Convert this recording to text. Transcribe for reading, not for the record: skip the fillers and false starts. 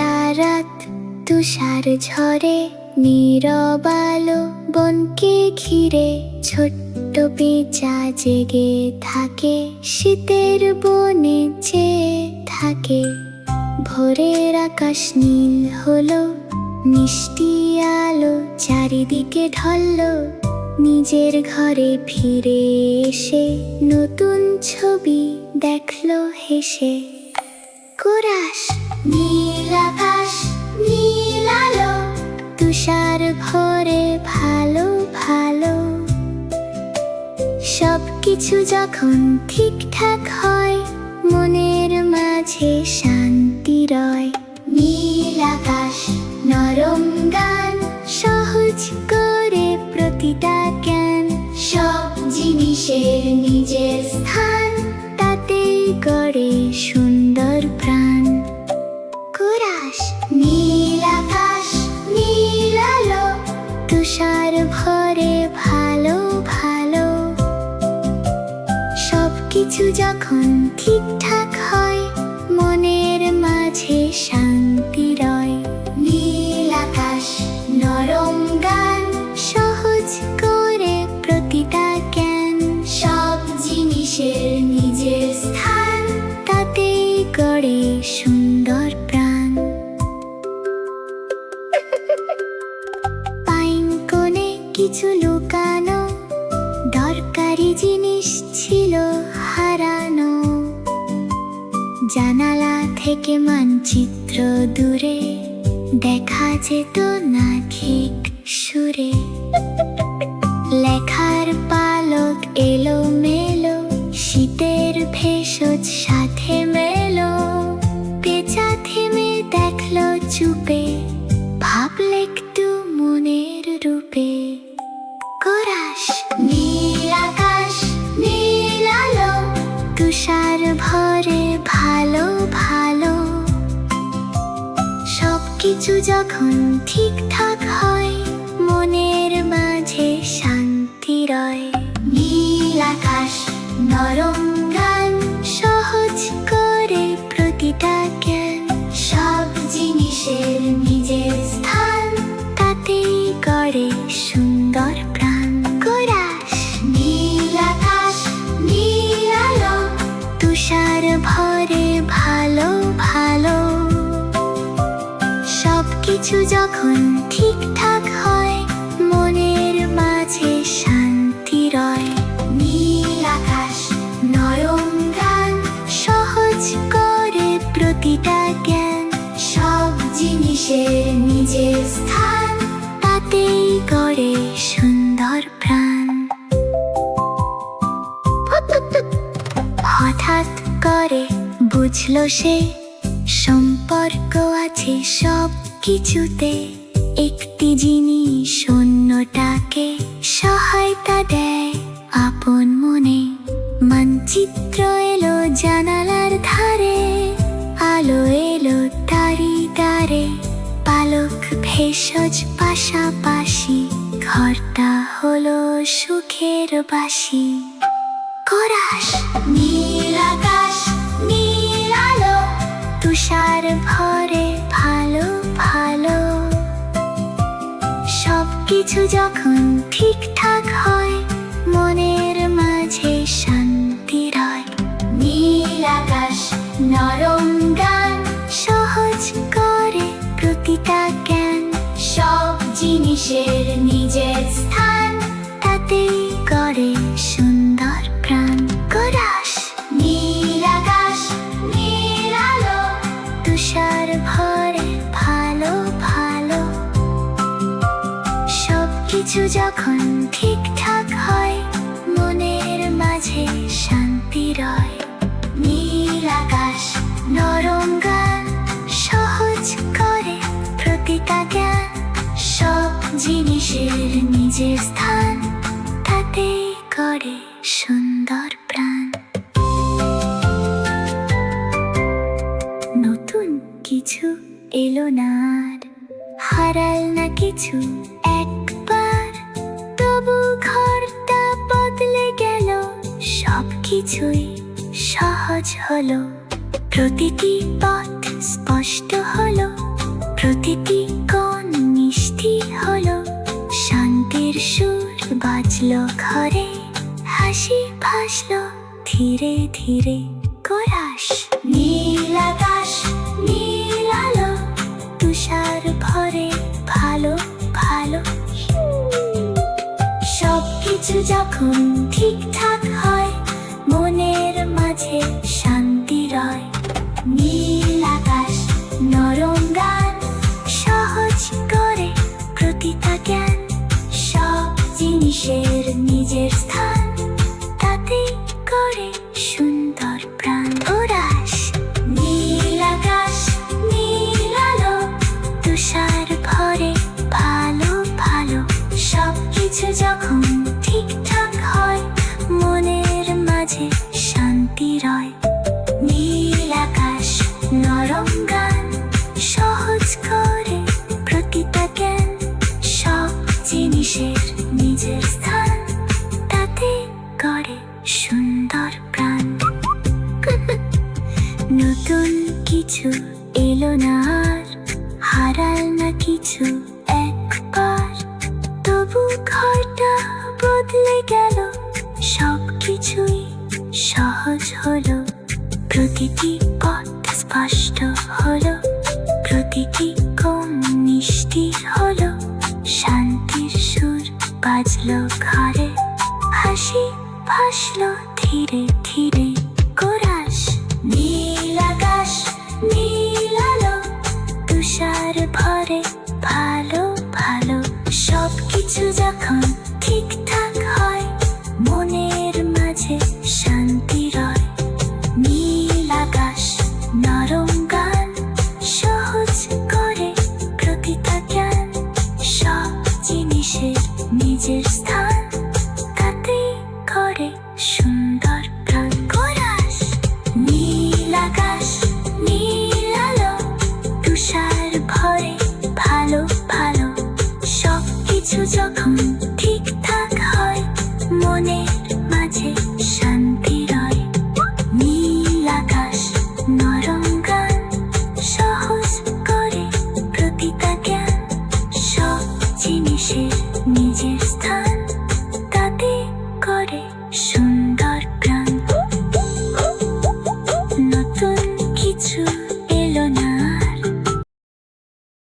সারা রাত তুষার ঝরে, নীরব আলো বনকে ঘিরে। ছোট্ট পেঁচা জেগে থাকে, শীতের বনে চেয়ে থাকে। ভোরের আকাশ নীল হলো, মিষ্টি আলো চারিদিকে ঢললো। নিজের ঘরে ফিরে এসে নতুন ছবি দেখলো হেসে। কোরাস নীল আকাশ, নীল আলো, তুষার ভরে ভালো ভালো। সবকিছু যখন ঠিকঠাক হয়, মনের মাঝে শান্তি রয়। নীল আকাশ, নরম গান, সহজ করে প্রতিটা জ্ঞান। সব জিনিসের নিজের স্থান, তাতেই গড়ে সুন্দর প্রাণ। কোরাস নীল আকাশ, নীল আলো, তুষার ভরে ভালো ভালো। সবকিছু যখন ঠিকঠাক হয়, মনের মাঝে শান্তি রয়। নীল আকাশ, নরম গান, সহজ করে প্রতিটা জ্ঞান। সব জিনিসের নিজের স্থান, তাতেই গড়ে সুন্দর প্রাণ। পাইন কোণে কিছু লুকানো, দরকারি জিনিস ছিল হারানো। জানালা থেকে মানচিত্র দূরে, দেখা যেত না ঠিক সুরে। লেখার পালক এলো মেলো, শীতের ভেষজ সাথে মেলো। পেঁচা থেমে দেখলো চুপে, ভাবলে একটু মনের রূপে। কোরাস নীল আকাশ, নীল আলো, তুষার ভরে ভালো ভালো। সবকিছু যখন ঠিকঠাক হয়, মনের মাঝে শান্তি রয়। নীল আকাশ, নরম গান, সহজ করে প্রতিটা জ্ঞান। সব জিনিসের নিজের স্থান, তাতেই গড়ে সুন্দর প্রাণ। কোরাস নীল আকাশ, নীল আলো, তুষার ভরে ভালো ভালো। সবকিছু যখন ঠিকঠাক হয়, মনের মাঝে শান্তি রয়। নীল আকাশ, নরম গান, সহজ করে প্রতিটা জ্ঞান। সব জিনিসের নিজের স্থান, তাতেই গড়ে সুন্দর প্রাণ। হঠাৎ করে বুঝলো সে, সম্পর্ক আছে সব কিছুতে। একটি জিনিস অন্যটাকে সহায়তা দেয় আপন মনে। মানচিত্র এলো জানালার ধারে, আলো এলো তারি দ্বারে। পালক ভেষজ পাশাপাশি, ঘরটা হলো সুখের বাসি। কোরাস নীল আকাশ, নীল আলো, তুষার ভরে ভালো ভালো। সবকিছু যখন ঠিকঠাক হয়, মনের মাঝে শান্তি রয়। নীল আকাশ, নরম গান, সহজ করে প্রতিটা জ্ঞান। সব জিনিসের নিজের স্থান, তাতেই গড়ে সুন্দর প্রাণ। কোরাস নীল আকাশ, নীল আলো, তুষার ভরে ভালো ভালো। সবকিছু যখন ঠিকঠাক হয়, মনের মাঝে শান্তি রয়। নীল আকাশ, নরম গান, সহজ করে প্রতিটা জ্ঞান। সব জিনিসের নিজের স্থান, তাতেই গড়ে সুন্দর প্রাণ। নতুন কিছু এলো না আর, হারাল না কিছু একবার। তবু ঘরটা বদলে গেল, সবকিছুই সহজ হলো। প্রতিটি পথ স্পষ্ট হলো, প্রতিটি কোণ মিষ্টি হলো, শান্তির সুর বাজলো ঘরে, হাসি ভাসলো ধীরে ধীরে কোরাস। নীল আকাশ, নীল আলো, তুষার ভরে ভালো ভালো। সবকিছু যখন ঠিকঠাক হয়, মনের মাঝে শান্তি রয়। নীল আকাশ, নরম গান, সহজ করে প্রতিটা জ্ঞান। সব জিনিসের নিজের স্থান, তাতে করে সুন্দর প্রাণ। ওরাস। নীল আকাশ, নীল আলো, তুষার ভরে ভালো ভালো। সবকিছু যখন ঠিকঠাক হয়, মনের মাঝে শান্তি রয়। নীল আকাশ, নরম গান, সহজ করে প্রতিটা জ্ঞান। সব জিনিসের নিজের স্থান, তাতে গড়ে সুন্দর প্রাণ। নতুন কিছু এলো না আর, হারাল না কিছু একবার। তবু ঘরটা বদলে গেল, সব কিছুই সহজ হলো। প্রতিটি পথ স্পষ্ট হলো, প্রতিটি কোণ মিষ্টি হলো। শান্তির সুর বাজলো ঘরে, হাসি ভাসলো ধীরে ধীরে কোরাস। নীল আকাশ, নীল আলো, তুষার ভরে ভালো ভালো। সবকিছু যখন ঠিকঠাক হয়, মনের মাঝে শান্তি রয়। নীল আকাশ, নরম গান, সহজ